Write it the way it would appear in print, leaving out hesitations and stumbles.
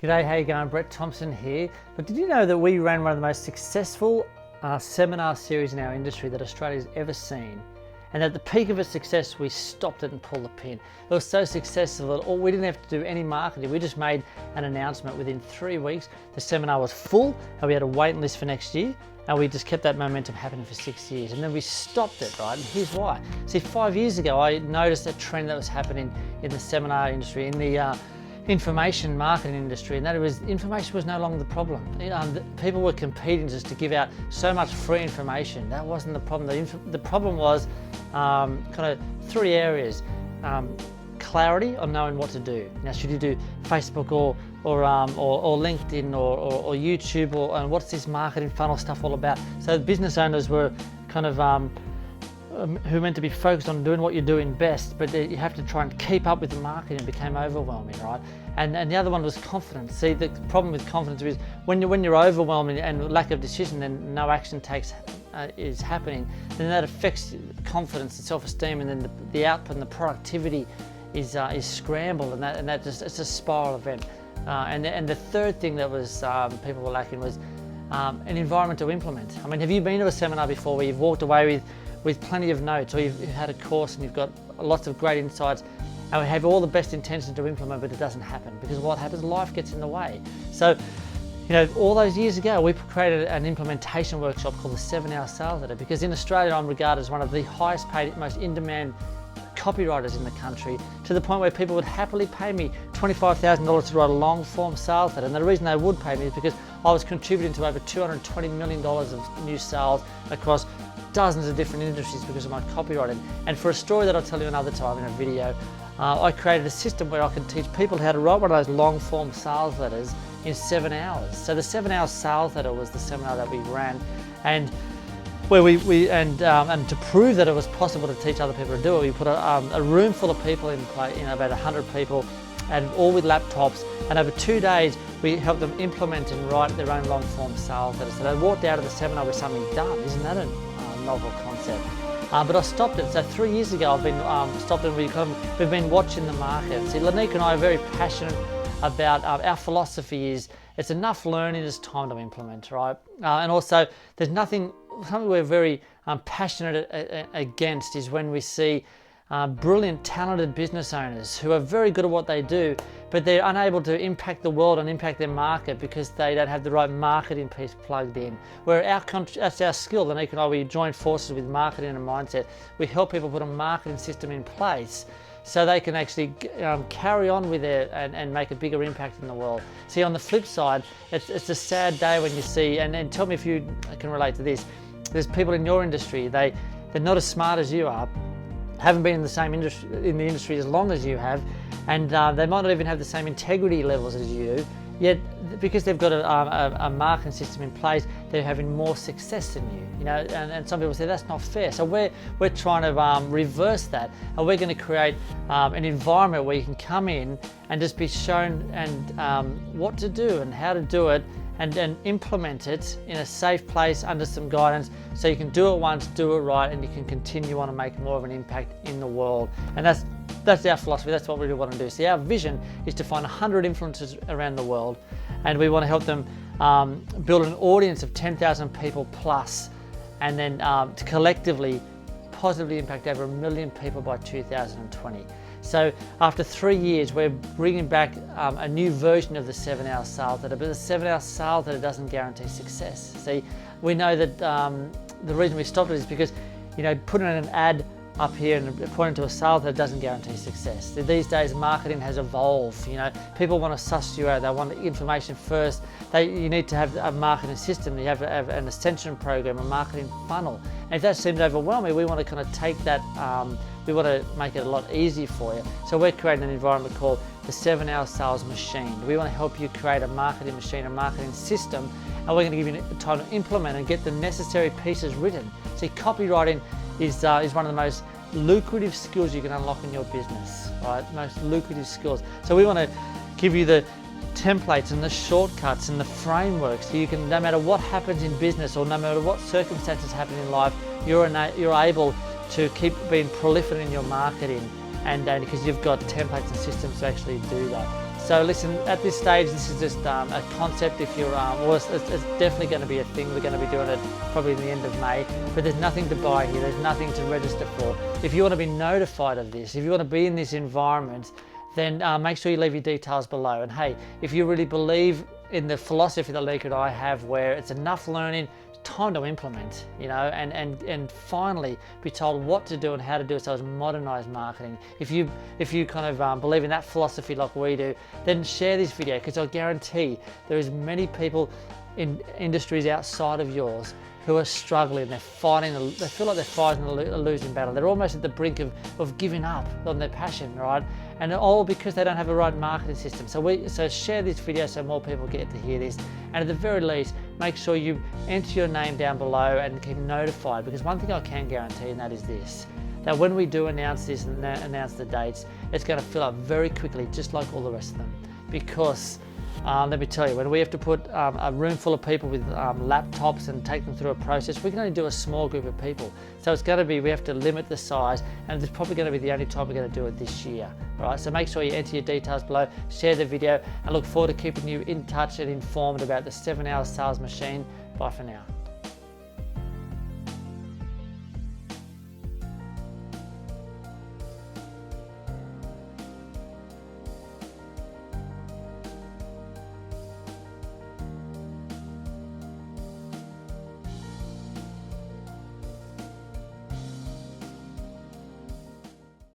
G'day, how you going? Bret THomson here. But did you know that we ran one of the most successful seminar series in our industry that Australia's ever seen? And at the peak of its success, we stopped it and pulled the pin. It was so successful that we didn't have to do any marketing. We just made an announcement. Within 3 weeks, the seminar was full and we had a waiting list for next year. And we just kept that momentum happening for 6 years. And then we stopped it, right? And here's why. See, 5 years ago, I noticed a trend that was happening in the seminar industry, in the information marketing industry, and that was information was no longer the problem. People were competing just to give out so much free information. That wasn't the problem. The problem was kind of 3 areas. Clarity on knowing what to do. Now, should you do Facebook or LinkedIn or YouTube and what's this marketing funnel stuff all about? So the business owners were kind of who are meant to be focused on doing what you're doing best, but you have to try and keep up with the marketing. It became overwhelming, right? And the other one was confidence. See, the problem with confidence is when you're overwhelmed and lack of decision, then no action is happening, then that affects confidence and self-esteem, and then the output and the productivity is scrambled, and that just, it's a spiral event. And the third thing that was people were lacking was an environment to implement. I mean, have you been to a seminar before where you've walked away with plenty of notes, or you've had a course and you've got lots of great insights, and we have all the best intentions to implement, but it doesn't happen because what happens? Life gets in the way. So, you know, all those years ago, we created an implementation workshop called the 7-Hour Sales Letter, because in Australia, I'm regarded as one of the highest paid, most in-demand copywriters in the country, to the point where people would happily pay me $25,000 to write a long form sales letter. And the reason they would pay me is because I was contributing to over $220 million of new sales across dozens of different industries because of my copywriting. And for a story that I'll tell you another time in a video, I created a system where I could teach people how to write one of those long form sales letters in 7 hours. So the 7-Hour Sales Letter was the seminar that we ran, and where and to prove that it was possible to teach other people to do it, we put a room full of people in play, about 100 people, and all with laptops. And over 2 days, we helped them implement and write their own long form sales letters. So they walked out of the seminar with something done. Isn't that a novel concept? But I stopped it. So 3 years ago, I've been stopped, and we've been watching the market. See, Lanique and I are very passionate about our philosophy is it's enough learning, it's time to implement, right? And also, there's something we're very passionate against is when we see brilliant, talented business owners who are very good at what they do, but they're unable to impact the world and impact their market because they don't have the right marketing piece plugged in. Where that's our skill. Lanique and I, we join forces with marketing and mindset. We help people put a marketing system in place so they can actually carry on with it and make a bigger impact in the world. See, on the flip side, it's a sad day when you see, and tell me if you can relate to this, there's people in your industry, they're not as smart as you are, haven't been in the industry as long as you have, and they might not even have the same integrity levels as you do, yet because they've got a marketing system in place, they're having more success than you. You know, and some people say that's not fair. So we're trying to reverse that, and we're going to create an environment where you can come in and just be shown what to do and how to do it, and implement it in a safe place under some guidance, so you can do it once, do it right, and you can continue on and make more of an impact in the world. And that's our philosophy. That's what we really want to do. See, our vision is to find 100 influencers around the world, and we want to help them build an audience of 10,000 people plus, and then to collectively positively impact over 1 million people by 2020. So after 3 years, we're bringing back a new version of the 7-Hour Sales Letter, but the 7-Hour Sales Letter doesn't guarantee success. See, we know that the reason we stopped it is because, you know, putting an ad up here and pointing to a sales letter doesn't guarantee success. These days, marketing has evolved. You know, people want to suss you out. They want the information first. You need to have a marketing system. You have to have an ascension program, a marketing funnel. And if that seems overwhelming, we want to kind of take that. We want to make it a lot easier for you. So we're creating an environment called the 7-Hour Sales Machine. We want to help you create a marketing machine, a marketing system, and we're going to give you time to implement and get the necessary pieces written. See, copywriting is one of the most lucrative skills you can unlock in your business, right? Most lucrative skills. So we want to give you the templates and the shortcuts and the frameworks, so you can, no matter what happens in business or no matter what circumstances happen in life, you're able to keep being prolific in your marketing, and because you've got templates and systems to actually do that. So listen, at this stage, this is just a concept. If you're, well, it's definitely going to be a thing. We're going to be doing it probably in the end of May, but there's nothing to buy here. There's nothing to register for. If you want to be notified of this, if you want to be in this environment, then make sure you leave your details below. And hey, if you really believe in the philosophy that Leka and I have, where it's enough learning, time to implement, you know, and finally be told what to do and how to do it. So it's modernized marketing. If you kind of believe in that philosophy like we do, then share this video, because I guarantee there is many people in industries outside of yours who are struggling. They're fighting, they feel like they're fighting a losing battle. They're almost at the brink of giving up on their passion, right? And all because they don't have a right marketing system. So share this video so more people get to hear this. And at the very least, make sure you enter your name down below and keep notified, because one thing I can guarantee, and that is this, that when we do announce this and announce the dates, it's going to fill up very quickly, just like all the rest of them. Because let me tell you, when we have to put a room full of people with laptops and take them through a process, we can only do a small group of people. So it's going to be, we have to limit the size, and it's probably going to be the only time we're going to do it this year. Right? So make sure you enter your details below, share the video, and look forward to keeping you in touch and informed about the 7-hour sales machine. Bye for now.